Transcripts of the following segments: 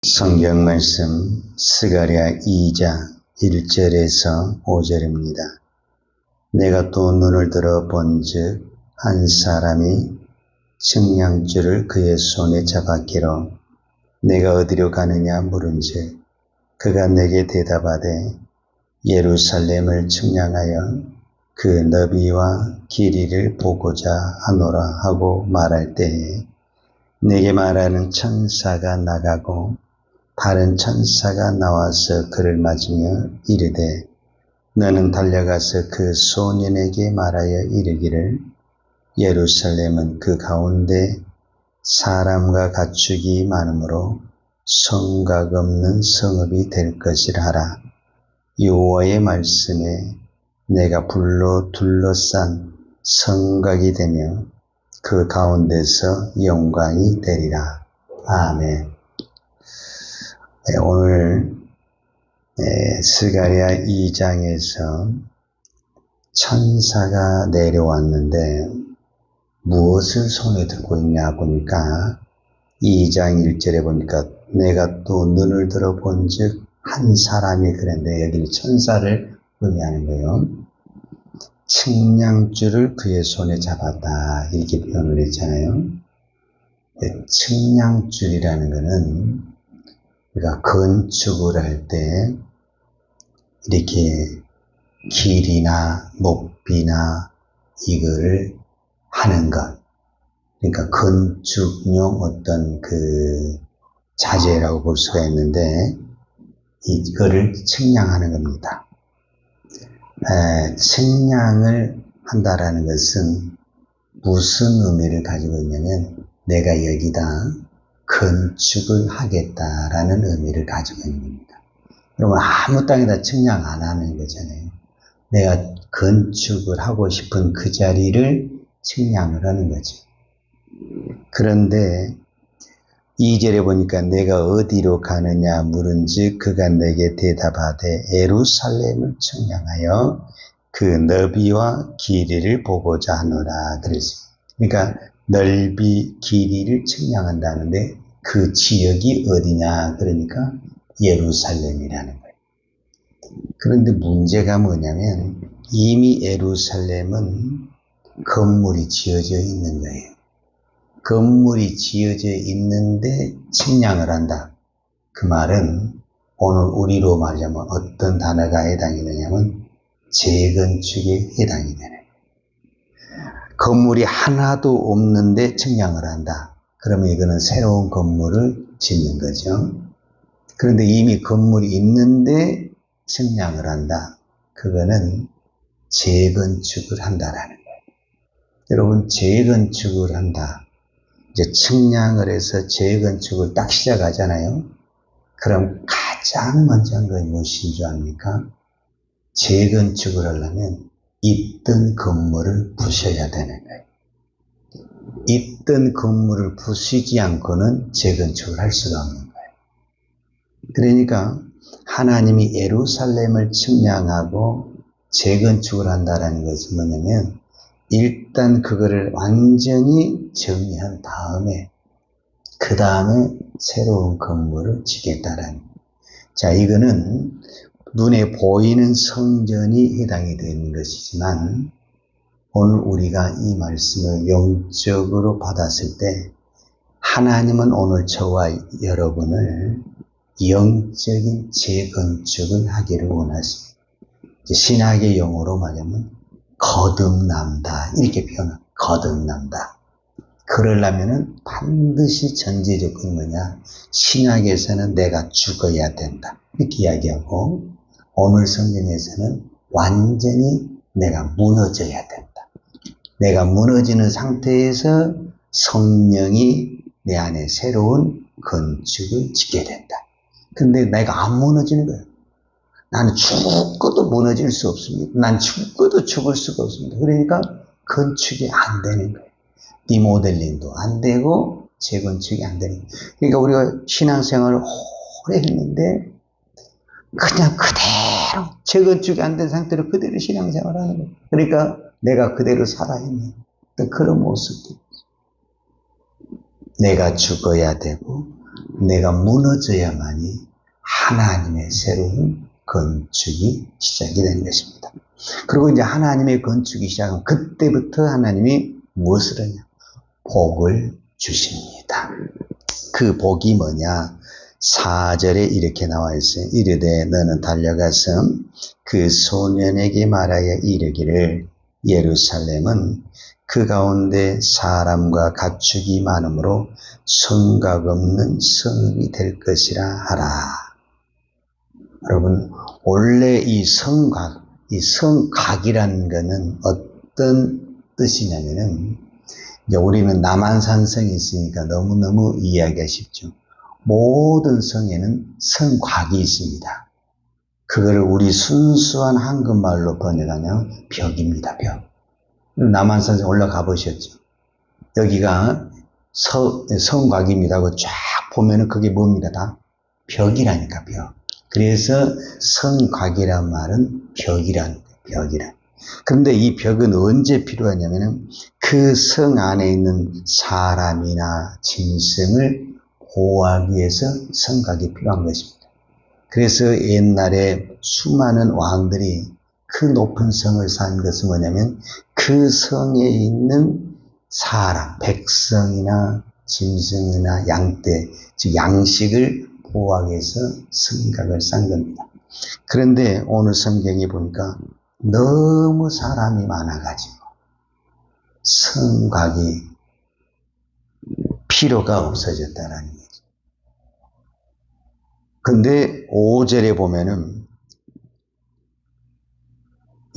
성경 말씀 스가랴 2장 1절에서 5절입니다. 내가 또 눈을 들어 본즉 한 사람이 측량줄을 그의 손에 잡았기로 내가 어디로 가느냐 물은즉 그가 내게 대답하되 예루살렘을 측량하여 그 너비와 길이를 보고자 하노라 하고 말할 때에 내게 말하는 천사가 나가고 다른 천사가 나와서 그를 맞으며 이르되 너는 달려가서 그 소년에게 말하여 이르기를 예루살렘은 그 가운데 사람과 가축이 많으므로 성곽 없는 성읍이 될 것이라 하라. 여호와의 말씀에 내가 불로 둘러싼 성곽이 되며 그 가운데서 영광이 되리라. 아멘. 오늘 스가랴 2장에서 천사가 내려왔는데 무엇을 손에 들고 있냐 보니까 2장 1절에 보니까 내가 또 눈을 들어 본즉 한 사람이 그랬는데 여기는 천사를 의미하는 거예요. 측량줄을 그의 손에 잡았다 이렇게 표현을 했잖아요. 측량줄이라는 것은 우리가 건축을 할 때 이렇게 길이나 높이나 이걸 하는 것, 그러니까 건축용 어떤 그 자재라고 볼 수가 있는데 이거를 측량하는 겁니다. 측량을 한다라는 것은 무슨 의미를 가지고 있냐면 내가 여기다 건축을 하겠다라는 의미를 가지고 있는 겁니다. 그러면 아무 땅에다 측량 안 하는 거잖아요. 내가 건축을 하고 싶은 그 자리를 측량을 하는 거죠. 그런데 2절에 보니까 내가 어디로 가느냐 물은즉 그가 내게 대답하되 예루살렘을 측량하여 그 너비와 길이를 보고자 하노라 그랬어요. 그러니까 넓이, 길이를 측량한다는데 그 지역이 어디냐 그러니까 예루살렘이라는 거예요. 그런데 문제가 뭐냐면 이미 예루살렘은 건물이 지어져 있는 거예요. 건물이 지어져 있는데 측량을 한다. 그 말은 오늘 우리로 말하자면 어떤 단어가 해당이 되냐면 재건축에 해당이 되는 거예요. 건물이 하나도 없는데 측량을 한다. 그러면 이거는 새로운 건물을 짓는 거죠. 그런데 이미 건물이 있는데 측량을 한다. 그거는 재건축을 한다라는 거예요. 여러분, 재건축을 한다. 이제 측량을 해서 재건축을 딱 시작하잖아요. 그럼 가장 먼저 한 건 무엇인 줄 압니까? 재건축을 하려면 있던 건물을 부셔야 되는 거예요. 있던 건물을 부수지 않고는 재건축을 할 수가 없는 거예요. 그러니까 하나님이 예루살렘을 측량하고 재건축을 한다는 것은 뭐냐면 일단 그거를 완전히 정리한 다음에 그 다음에 새로운 건물을 짓겠다라는 거예요. 자, 이거는 눈에 보이는 성전이 해당이 되는 것이지만 오늘 우리가 이 말씀을 영적으로 받았을 때 하나님은 오늘 저와 여러분을 영적인 재건축을 하기를 원하십니다. 신학의 용어로 말하면 거듭난다 이렇게 표현합니다. 거듭난다. 그러려면은 반드시 전제 조건이 뭐냐? 신학에서는 내가 죽어야 된다 이렇게 이야기하고 오늘 성경에서는 완전히 내가 무너져야 된다. 내가 무너지는 상태에서 성령이 내 안에 새로운 건축을 짓게 된다. 근데 내가 안 무너지는 거예요. 나는 죽어도 무너질 수 없습니다. 난 죽어도 죽을 수가 없습니다. 그러니까 건축이 안 되는 거예요. 리모델링도 안 되고 재건축이 안 되는 거예요. 그러니까 우리가 신앙생활을 오래 했는데 그냥 그대로 재건축이 안 된 상태로 그대로 신앙생활을 하는 거예요. 그러니까 내가 그대로 살아있는 그런 모습들. 내가 죽어야 되고 내가 무너져야만이 하나님의 새로운 건축이 시작이 되는 것입니다. 그리고 이제 하나님의 건축이 시작하면 그때부터 하나님이 무엇을 하냐? 복을 주십니다. 그 복이 뭐냐? 4절에 이렇게 나와 있어요. 이르되 너는 달려가서 그 소년에게 말하여 이르기를 예루살렘은 그 가운데 사람과 가축이 많으므로 성곽 없는 성이 될 것이라 하라. 여러분, 원래 이 성곽이라는 것은 어떤 뜻이냐면은, 이제 우리는 남한산성이 있으니까 너무너무 이해하기가 쉽죠. 모든 성에는 성곽이 있습니다. 그거를 우리 순수한 한국말로 번역하면 벽입니다, 벽. 남한산성 올라가 보셨죠? 여기가 성곽입니다 하고 쫙 보면은 그게 뭡니다? 다 벽이라니까, 벽. 그래서 성곽이란 말은 벽이란 거예요, 벽이란. 그런데 이 벽은 언제 필요하냐면은 그 성 안에 있는 사람이나 짐승을 보호하기 위해서 성곽이 필요한 것입니다. 그래서 옛날에 수많은 왕들이 그 높은 성을 산 것은 뭐냐면 그 성에 있는 사람, 백성이나 짐승이나 양떼, 즉 양식을 보호하기 위해서 성곽을 쌓은 겁니다. 그런데 오늘 성경에 보니까 너무 사람이 많아가지고 성곽이 필요가 없어졌다라는 거죠. 근데 5절에 보면은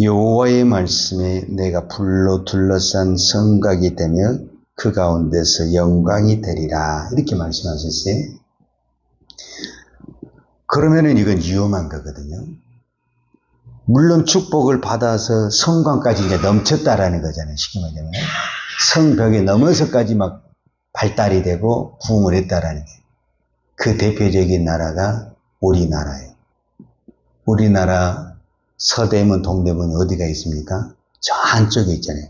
여호와의 말씀에 내가 불로 둘러싼 성곽이 되며 그 가운데서 영광이 되리라 이렇게 말씀하셨어요. 그러면은 이건 위험한 거거든요. 물론 축복을 받아서 성곽까지 이제 넘쳤다라는 거잖아요. 쉽게 말하면 성벽에 넘어서까지 막 발달이 되고 부흥을 했다라는 거예요. 그 대표적인 나라가 우리나라예요. 우리나라 서대문, 동대문이 어디가 있습니까? 저 안쪽에 있잖아요.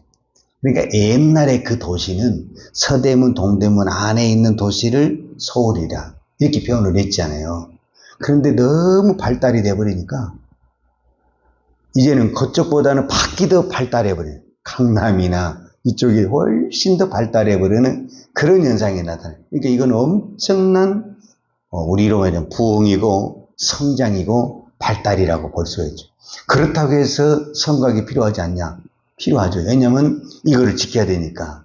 그러니까 옛날에 그 도시는 서대문, 동대문 안에 있는 도시를 서울이라 이렇게 표현을 했잖아요. 그런데 너무 발달이 돼버리니까 이제는 그쪽보다는 밖이 더 발달해버려요. 강남이나 이쪽이 훨씬 더 발달해버리는 그런 현상이 나타나요. 그러니까 이건 엄청난 우리로 말하면 부흥이고 성장이고 발달이라고 볼 수가 있죠. 그렇다고 해서 성곽이 필요하지 않냐? 필요하죠. 왜냐하면 이거를 지켜야 되니까.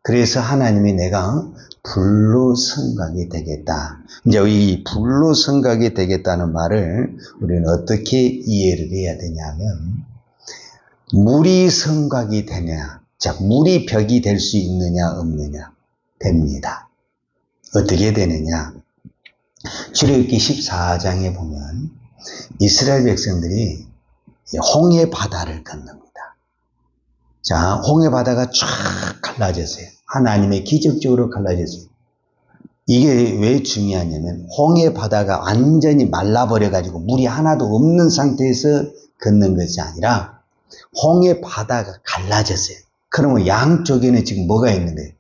그래서 하나님이 내가 불로 성곽이 되겠다. 이제 이 불로 성곽이 되겠다는 말을 우리는 어떻게 이해를 해야 되냐면 물이 성곽이 되냐, 자 물이 벽이 될 수 있느냐 없느냐 됩니다. 어떻게 되느냐? 출애굽기 14장에 보면 이스라엘 백성들이 홍해 바다를 건넙니다. 자, 홍해 바다가 쫙 갈라졌어요. 하나님의 기적적으로 갈라졌어요. 이게 왜 중요하냐면 홍해 바다가 완전히 말라버려가지고 물이 하나도 없는 상태에서 걷는 것이 아니라 홍해 바다가 갈라졌어요. 그러면 양쪽에는 지금 뭐가 있는 거예요?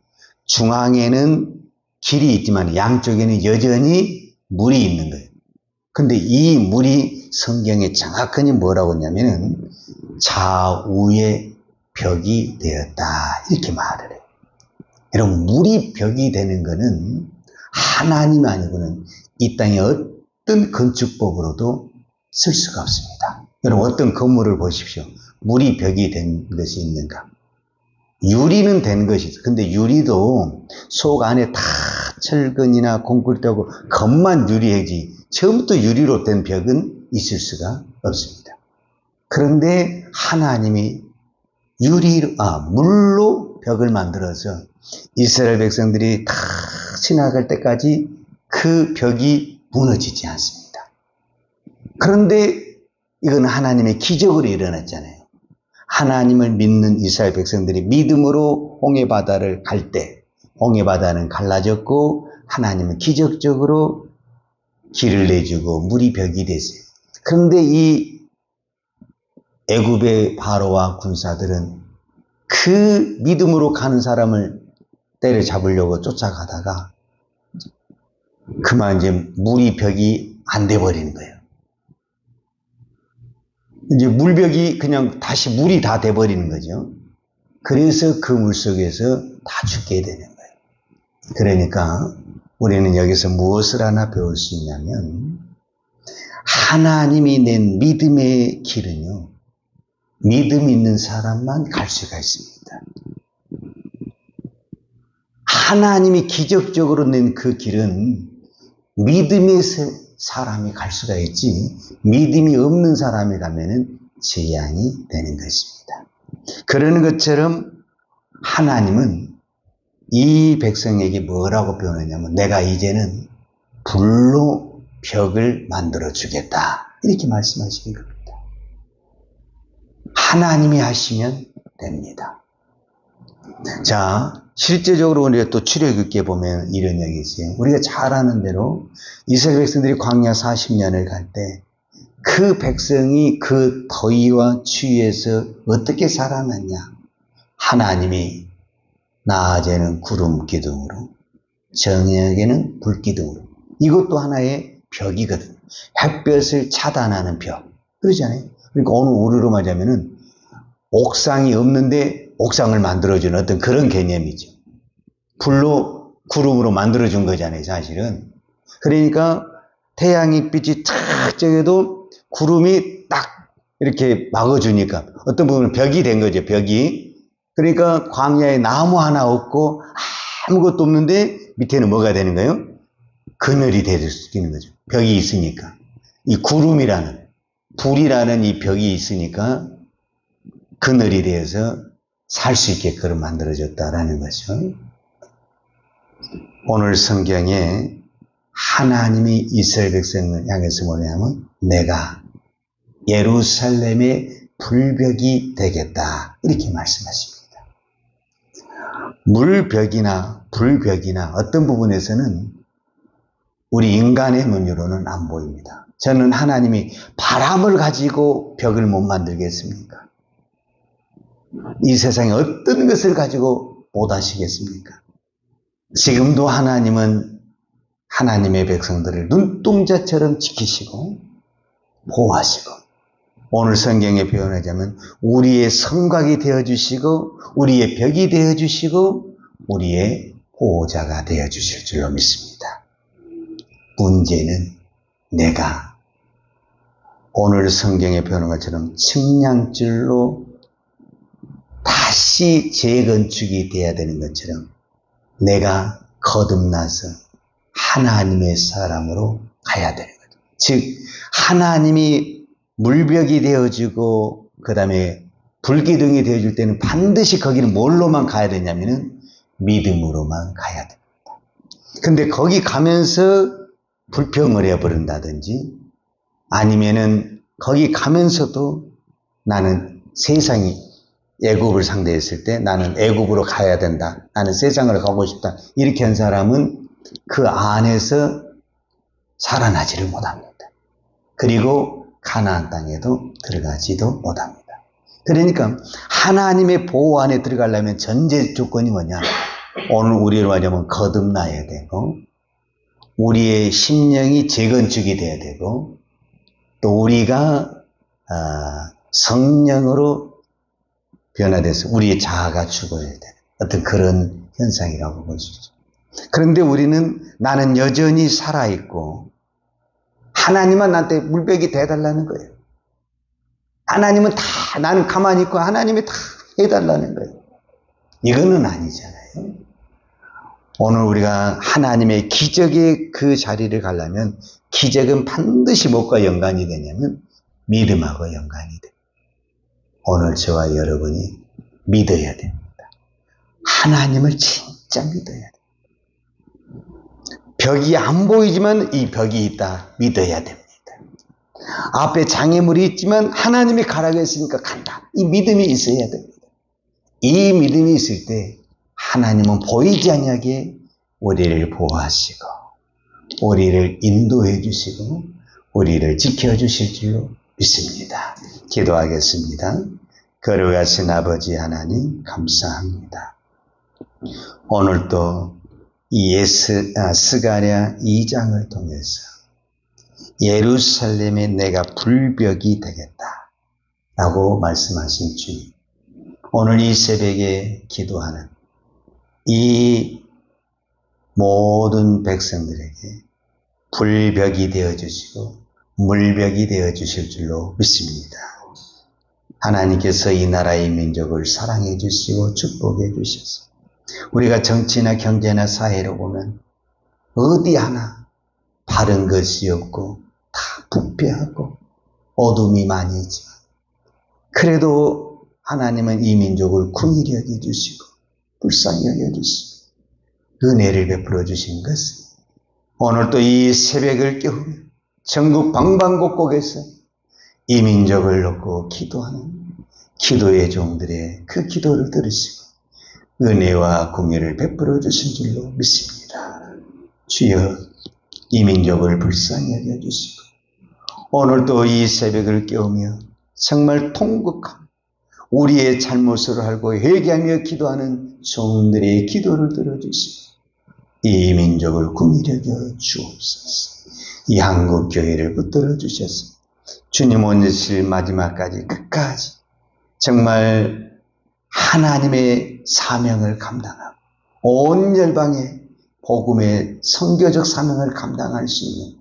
중앙에는 길이 있지만 양쪽에는 여전히 물이 있는 거예요. 근데 이 물이 성경에 정확하게 뭐라고 했냐면은 좌우의 벽이 되었다 이렇게 말을 해요. 여러분 물이 벽이 되는 것은 하나님 아니고는 이 땅에 어떤 건축법으로도 쓸 수가 없습니다. 여러분 어떤 건물을 보십시오. 물이 벽이 된 것이 있는가? 유리는 된 것이 있어요. 근데 유리도 속 안에 다 철근이나 콘크리트하고 겉만 유리해지 처음부터 유리로 된 벽은 있을 수가 없습니다. 그런데 하나님이 물로 벽을 만들어서 이스라엘 백성들이 다 지나갈 때까지 그 벽이 무너지지 않습니다. 그런데 이건 하나님의 기적으로 일어났잖아요. 하나님을 믿는 이스라엘 백성들이 믿음으로 홍해 바다를 갈 때 홍해 바다는 갈라졌고 하나님은 기적적으로 길을 내주고 물이 벽이 됐어요. 그런데 이 애굽의 바로와 군사들은 그 믿음으로 가는 사람을 때려잡으려고 쫓아가다가 그만 이제 물이 벽이 안 돼버리는 거예요. 이제 물벽이 그냥 다시 물이 다 돼버리는 거죠. 그래서 그 물 속에서 다 죽게 되는 거예요. 그러니까 우리는 여기서 무엇을 하나 배울 수 있냐면, 하나님이 낸 믿음의 길은요, 믿음 있는 사람만 갈 수가 있습니다. 하나님이 기적적으로 낸 그 길은 믿음의 사람이 갈 수가 있지, 믿음이 없는 사람이 가면은 재앙이 되는 것입니다. 그러는 것처럼 하나님은 이 백성에게 뭐라고 표현하냐면, 내가 이제는 불로 벽을 만들어 주겠다, 이렇게 말씀하시는 겁니다. 하나님이 하시면 됩니다. 자, 실제적으로 우리가 또 출애굽기에 보면 이런 얘기 있어요. 우리가 잘 아는 대로 이스라엘 백성들이 광야 40년을 갈 때 그 백성이 그 더위와 추위에서 어떻게 살아났냐? 하나님이 낮에는 구름 기둥으로, 저녁에는 불 기둥으로. 이것도 하나의 벽이거든요. 햇볕을 차단하는 벽. 그러잖아요. 그러니까 오늘 우리로 말하자면은 옥상이 없는데 옥상을 만들어주는 어떤 그런 개념이죠. 불로, 구름으로 만들어준 거잖아요, 사실은. 그러니까 태양이 빛이 탁 쬐도 구름이 딱 이렇게 막아주니까 어떤 부분은 벽이 된 거죠, 벽이. 그러니까 광야에 나무 하나 없고 아무것도 없는데 밑에는 뭐가 되는 거예요? 그늘이 될 수 있는 거죠. 벽이 있으니까. 이 구름이라는, 불이라는 이 벽이 있으니까 그늘이 되어서 살 수 있게끔 만들어졌다라는 거죠. 오늘 성경에 하나님이 이스라엘 백성을 향해서 뭐냐면, 내가 예루살렘의 불벽이 되겠다, 이렇게 말씀하십니다. 물벽이나 불벽이나 어떤 부분에서는 우리 인간의 눈으로는 안 보입니다. 저는 하나님이 바람을 가지고 벽을 못 만들겠습니까? 이 세상에 어떤 것을 가지고 못 하시겠습니까? 지금도 하나님은 하나님의 백성들을 눈동자처럼 지키시고 보호하시고, 오늘 성경에 표현하자면 우리의 성곽이 되어주시고 우리의 벽이 되어주시고 우리의 보호자가 되어주실 줄로 믿습니다. 문제는 내가 오늘 성경에 표현한 것처럼 측량줄로 다시 재건축이 돼야 되는 것처럼 내가 거듭나서 하나님의 사람으로 가야 되는 거죠. 즉 하나님이 물벽이 되어주고 그 다음에 불기둥이 되어줄 때는 반드시 거기는 뭘로만 가야 되냐면은 믿음으로만 가야 됩니다. 근데 거기 가면서 불평을 해버린다든지 아니면은 거기 가면서도 나는 세상이 애굽을 상대했을 때 나는 애굽으로 가야 된다, 나는 세상으로 가고 싶다, 이렇게 한 사람은 그 안에서 살아나지를 못합니다. 그리고 가나안 땅에도 들어가지도 못합니다. 그러니까 하나님의 보호 안에 들어가려면 전제 조건이 뭐냐? 오늘 우리로 하자면 거듭나야 되고, 우리의 심령이 재건축이 돼야 되고, 또 우리가 성령으로 변화돼서 우리의 자아가 죽어야 되는 어떤 그런 현상이라고 볼 수 있죠. 그런데 우리는 나는 여전히 살아있고 하나님만 나한테 물벽이 돼달라는 거예요. 하나님은 다, 나는 가만히 있고 하나님이 다 해달라는 거예요. 이거는 아니잖아요. 오늘 우리가 하나님의 기적의 그 자리를 가려면 기적은 반드시 무엇과 연관이 되냐면 믿음하고 연관이 돼요. 오늘 저와 여러분이 믿어야 됩니다. 하나님을 진짜 믿어야 돼요. 벽이 안 보이지만 이 벽이 있다 믿어야 됩니다. 앞에 장애물이 있지만 하나님이 가라고 했으니까 간다, 이 믿음이 있어야 됩니다. 이 믿음이 있을 때 하나님은 보이지 않게 우리를 보호하시고 우리를 인도해 주시고 우리를 지켜주실 줄로 믿습니다. 기도하겠습니다. 거룩하신 아버지 하나님 감사합니다. 오늘도 이 스가랴 2장을 통해서 예루살렘에 내가 불벽이 되겠다 라고 말씀하신 주님, 오늘 이 새벽에 기도하는 이 모든 백성들에게 불벽이 되어주시고 물벽이 되어주실 줄로 믿습니다. 하나님께서 이 나라의 민족을 사랑해 주시고 축복해 주셔서 우리가 정치나 경제나 사회로 보면 어디 하나 바른 것이 없고 다 부패하고 어둠이 많이 있지만 그래도 하나님은 이 민족을 긍휼히 여겨주시고 불쌍히 여겨주시고 은혜를 베풀어 주신 것은 오늘 또 이 새벽을 깨우며 전국 방방곡곡에서 이 민족을 놓고 기도하는 기도의 종들의 그 기도를 들으시고 은혜와 긍휼을 베풀어 주신 줄로 믿습니다. 주여, 이 민족을 불쌍히 여겨주시고 오늘도 이 새벽을 깨우며 정말 통곡하며 우리의 잘못을 알고 회개하며 기도하는 종들의 기도를 들어주시고 이 민족을 긍휼히 여겨 주옵소서. 이 한국교회를 붙들어 주셔서 주님 오실 마지막까지 끝까지 정말 하나님의 사명을 감당하고 온 열방의 복음의 선교적 사명을 감당할 수 있는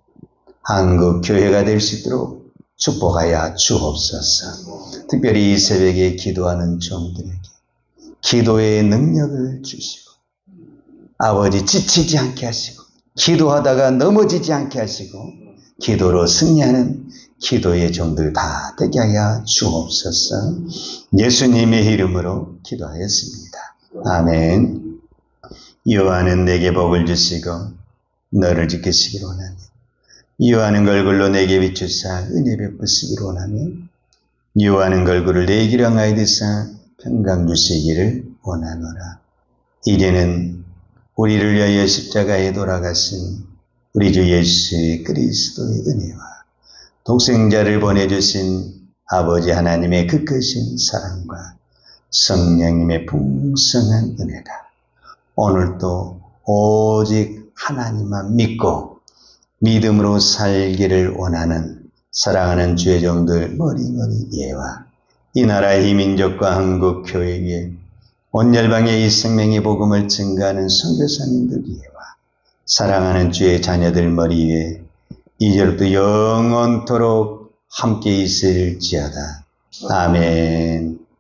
한국교회가 될 수 있도록 축복하여 주옵소서. 특별히 이 새벽에 기도하는 종들에게 기도의 능력을 주시고 아버지 지치지 않게 하시고 기도하다가 넘어지지 않게 하시고 기도로 승리하는 기도의 종들 다 되게 하여 주옵소서. 예수님의 이름으로 기도하였습니다. 아멘. 여호와는 내게 복을 주시고 너를 지키시기를 원하며 여호와는 얼굴로 내게 비추사 은혜 베푸시기를 원하며 여호와는 얼굴을 내 길을 향하여 드사 평강 주시기를 원하노라. 이제는 우리를 위하여 십자가에 돌아가신 우리 주 예수 그리스도의 은혜와 독생자를 보내주신 아버지 하나님의 그 크신 사랑과 성령님의 풍성한 은혜가 오늘도 오직 하나님만 믿고 믿음으로 살기를 원하는 사랑하는 주의 종들 머리머리 예와 이 나라의 민족과 한국교회 위에 온 열방의 이 생명의 복음을 증거하는 선교사님들 위에와 사랑하는 주의 자녀들 머리 위에 이제부터 영원토록 함께 있을지어다. 아멘.